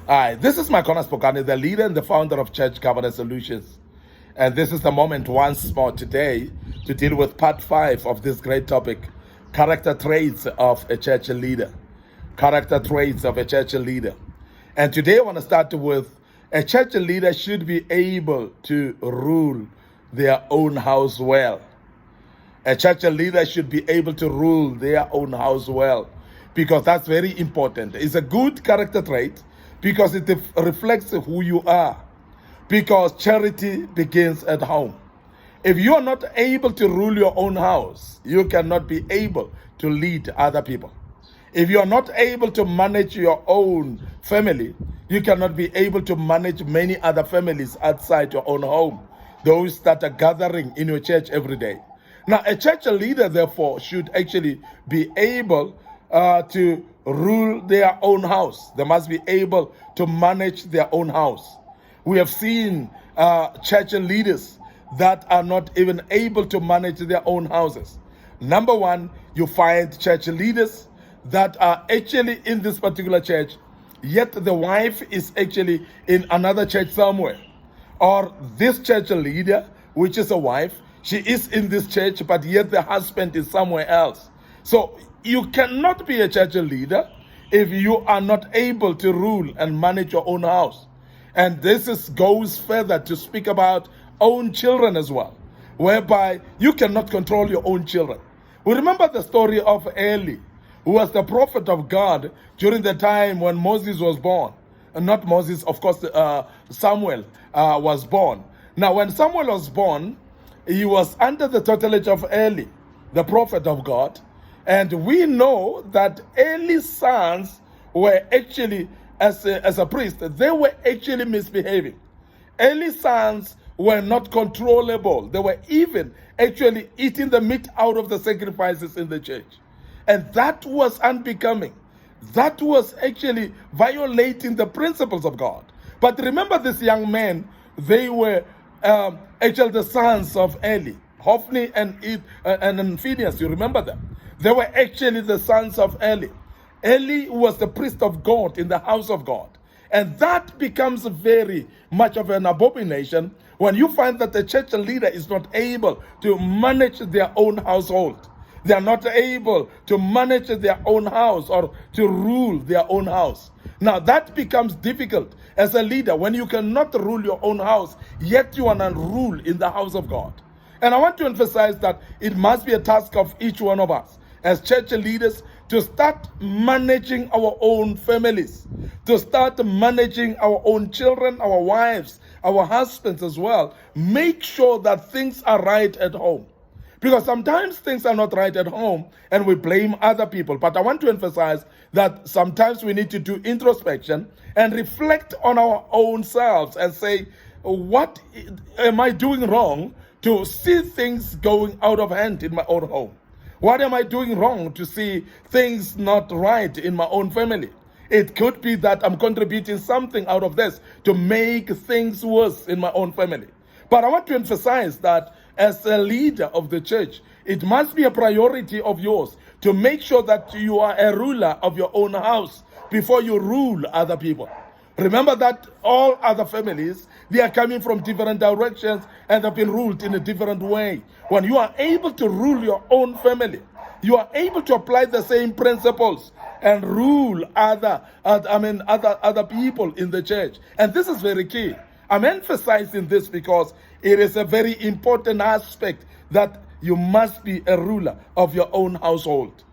Hi, this is Micornus, Phokane, the leader and the founder of Church Governance Solutions. And this is the moment once more today to deal with part 5 of this great topic, character traits of a church leader. Character traits of a church leader. And today I want to start with a church leader should be able to rule their own house well. A church leader should be able to rule their own house well, because that's very important. It's a good character trait because it reflects who you are, because charity begins at home. If you are not able to rule your own house, you cannot be able to lead other people. If you are not able to manage your own family, you cannot be able to manage many other families outside your own home, those that are gathering in your church every day. Now, a church leader, therefore, should actually be able to rule their own house. They must be able to manage their own house. We have seen church leaders that are not even able to manage their own houses. Number one, you find church leaders that are actually in this particular church, yet the wife is actually in another church somewhere. Or this church leader, which is a wife, she is in this church, but yet the husband is somewhere else. So you cannot be a church leader if you are not able to rule and manage your own house. And this goes further to speak about own children as well, whereby you cannot control your own children. We remember the story of Eli, who was the prophet of God during the time when Moses was born. Not Moses, of course, Samuel was born. Now, when Samuel was born, he was under the tutelage of Eli, the prophet of God. And we know that Eli's sons were actually, as a priest, they were actually misbehaving. Eli's sons were not controllable. They were even actually eating the meat out of the sacrifices in the church. And that was unbecoming. That was actually violating the principles of God. But remember, this young man, they were actually the sons of Eli, Hophni and Phinehas. You remember them? They were actually the sons of Eli. Eli was the priest of God in the house of God. And that becomes very much of an abomination when you find that the church leader is not able to manage their own household. They are not able to manage their own house or to rule their own house. Now that becomes difficult as a leader when you cannot rule your own house, yet you are not rule in the house of God. And I want to emphasize that it must be a task of each one of us as church leaders to start managing our own families, to start managing our own children, our wives, our husbands as well. Make sure that things are right at home. Because sometimes things are not right at home and we blame other people. But I want to emphasize that sometimes we need to do introspection and reflect on our own selves and say, what am I doing wrong to see things going out of hand in my own home? What am I doing wrong to see things not right in my own family? It could be that I'm contributing something out of this to make things worse in my own family. But I want to emphasize that as a leader of the church, it must be a priority of yours to make sure that you are a ruler of your own house before you rule other people. Remember that all other families, they are coming from different directions and have been ruled in a different way. When you are able to rule your own family, you are able to apply the same principles and rule other people in the church. And this is very key. I'm emphasizing this because it is a very important aspect that you must be a ruler of your own household.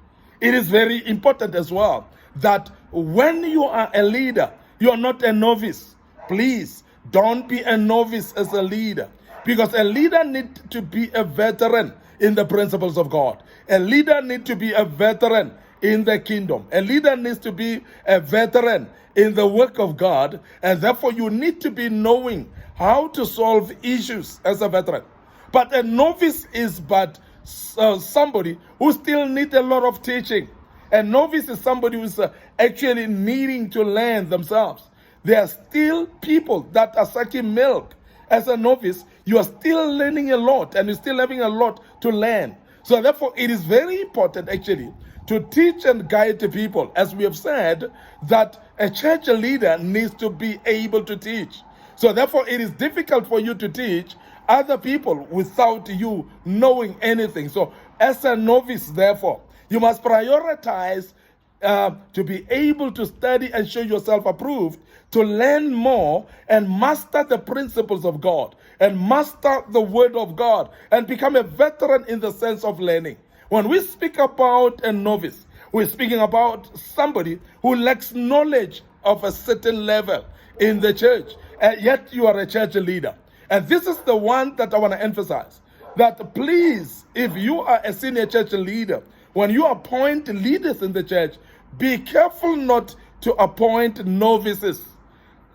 It is very important as well that when you are a leader, you are not a novice. Please don't be a novice as a leader, because a leader needs to be a veteran in the principles of God. A leader needs to be a veteran in the kingdom. A leader needs to be a veteran in the work of God, and therefore you need to be knowing how to solve issues as a veteran. But a novice is but somebody who still needs a lot of teaching. A novice is somebody who's actually needing to learn themselves. There are still people that are sucking milk. As a novice, you are still learning a lot and you're still having a lot to learn. So therefore, it is very important actually to teach and guide the people. As we have said, that a church leader needs to be able to teach. So therefore, it is difficult for you to teach other people without you knowing anything. So as a novice, therefore, you must prioritize to be able to study and show yourself approved, to learn more and master the principles of God and master the word of God and become a veteran in the sense of learning. When we speak about a novice, we're speaking about somebody who lacks knowledge of a certain level in the church, and yet you are a church leader. And this is the one that I want to emphasize, that please, if you are a senior church leader, when you appoint leaders in the church, be careful not to appoint novices.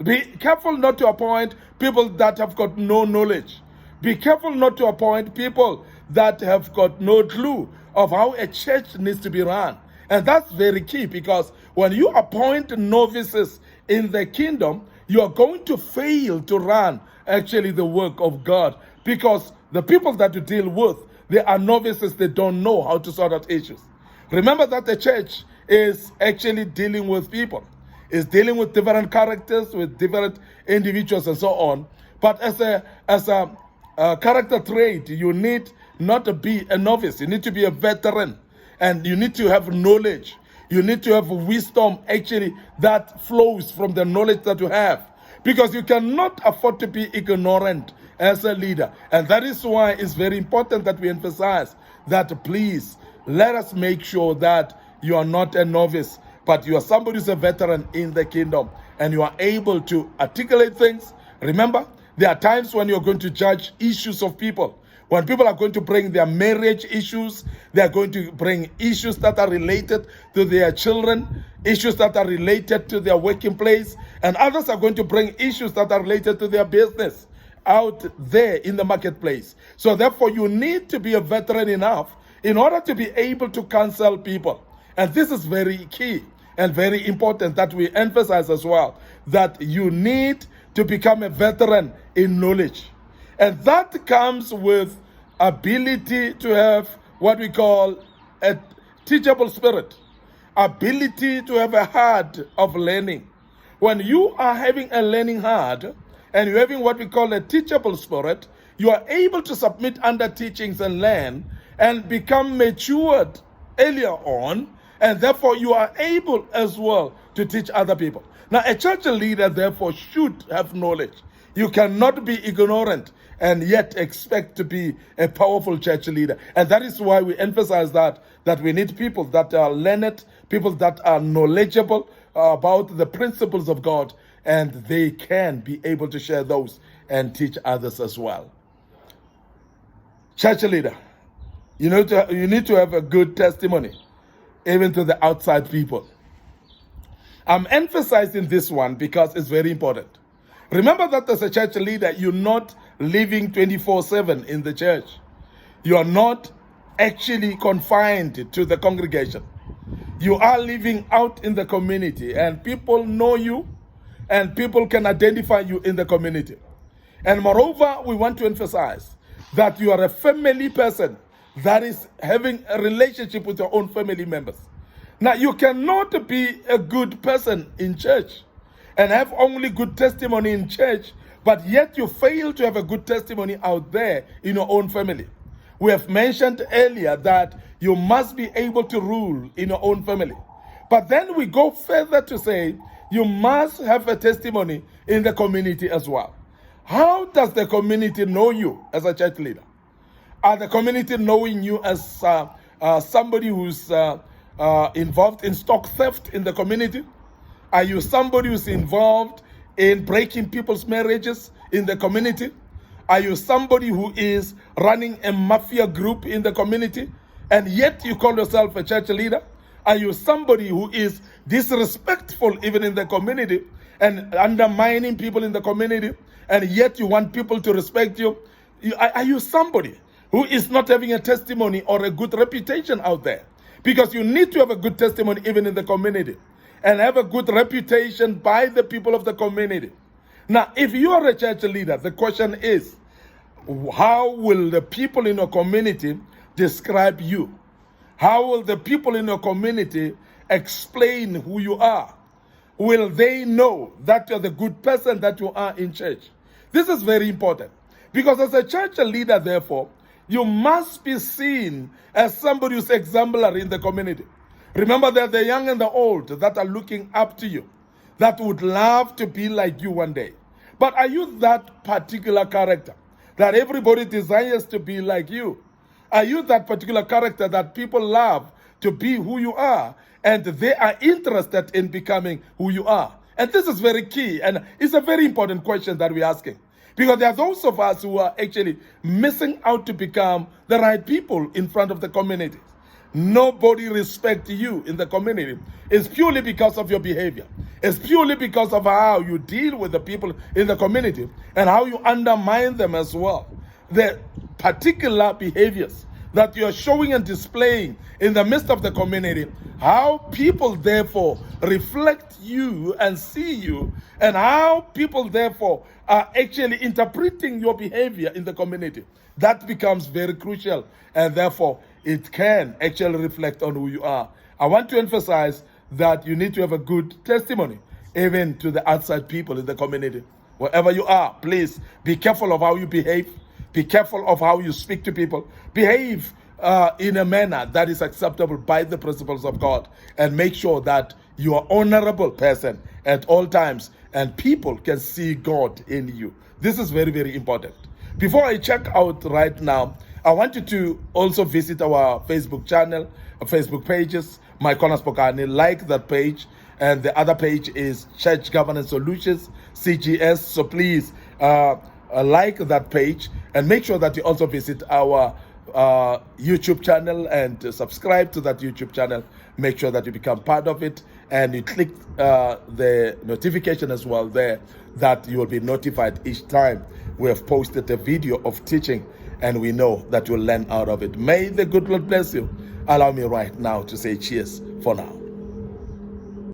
Be careful not to appoint people that have got no knowledge. Be careful not to appoint people that have got no clue of how a church needs to be run. And that's very key, because when you appoint novices in the kingdom, you are going to fail to run actually the work of God, because the people that you deal with, they are novices. They don't know how to sort out issues. Remember that the church is actually dealing with people. It's dealing with different characters, with different individuals and so on. But as a character trait, you need not to be a novice. You need to be a veteran. And you need to have knowledge. You need to have wisdom actually that flows from the knowledge that you have. Because you cannot afford to be ignorant as a leader. And that is why it's very important that we emphasize that, please, let us make sure that you are not a novice, but you are somebody who's a veteran in the kingdom, and you are able to articulate things. Remember, there are times when you're going to judge issues of people. When people are going to bring their marriage issues, they are going to bring issues that are related to their children, issues that are related to their working place, and others are going to bring issues that are related to their business out there in the marketplace. So therefore, you need to be a veteran enough in order to be able to counsel people. And this is very key and very important that we emphasize as well, that you need to become a veteran in knowledge. And that comes with ability to have what we call a teachable spirit, ability to have a heart of learning. When you are having a learning heart and you're having what we call a teachable spirit, you are able to submit under teachings and learn and become matured earlier on, and therefore you are able as well to teach other people. Now, a church leader therefore should have knowledge. You cannot be ignorant and yet expect to be a powerful church leader. And that is why we emphasize that we need people that are learned, people that are knowledgeable about the principles of God, and they can be able to share those and teach others as well. Church leader, you need to have a good testimony, even to the outside people. I'm emphasizing this one because it's very important. Remember that as a church leader, you're not living 24/7 in the church. You are not actually confined to the congregation. You are living out in the community, and people know you, and people can identify you in the community. And moreover, we want to emphasize that you are a family person that is having a relationship with your own family members. Now, you cannot be a good person in church and have only good testimony in church, but yet you fail to have a good testimony out there in your own family. We have mentioned earlier that you must be able to rule in your own family. But then we go further to say you must have a testimony in the community as well. How does the community know you as a church leader? Are the community knowing you as somebody who's involved in stock theft in the community? Are you somebody who's involved in breaking people's marriages in the community? Are you somebody who is running a mafia group in the community, and yet you call yourself a church leader? Are you somebody who is disrespectful even in the community and undermining people in the community, and yet you want people to respect you? Are you somebody who is not having a testimony or a good reputation out there? Because you need to have a good testimony even in the community and have a good reputation by the people of the community. Now, if you are a church leader, the question is, how will the people in your community describe you? How will the people in your community explain who you are? Will they know that you're the good person that you are in church? This is very important. Because as a church leader, therefore, you must be seen as somebody who's exemplary in the community. Remember that the young and the old that are looking up to you, that would love to be like you one day. But are you that particular character that everybody desires to be like you? Are you that particular character that people love to be who you are, and they are interested in becoming who you are? And this is very key, and it's a very important question that we're asking. Because there are those of us who are actually missing out to become the right people in front of the community. Nobody respects you in the community. It's purely because of your behavior. It's purely because of how you deal with the people in the community and how you undermine them as well. The particular behaviors that you're showing and displaying in the midst of the community, how people therefore reflect you and see you, and how people therefore are actually interpreting your behavior in the community. That becomes very crucial, and therefore it can actually reflect on who you are. I want to emphasize that you need to have a good testimony, even to the outside people in the community. Wherever you are, please be careful of how you behave. Be careful of how you speak to people. Behave in a manner that is acceptable by the principles of God, and make sure that you are an honorable person at all times, and people can see God in you. This is very, very important. Before I check out right now, I want you to also visit our Facebook channel, Facebook pages, Micornus Phokane. Like that page, and the other page is Church Governance Solutions, CGS. So please like that page, and make sure that you also visit our YouTube channel and subscribe to that YouTube channel. Make sure that you become part of it, and you click the notification as well there, that you will be notified each time we have posted a video of teaching, and we know that you'll learn out of it. May the good Lord bless you. Allow me right now to say cheers for now.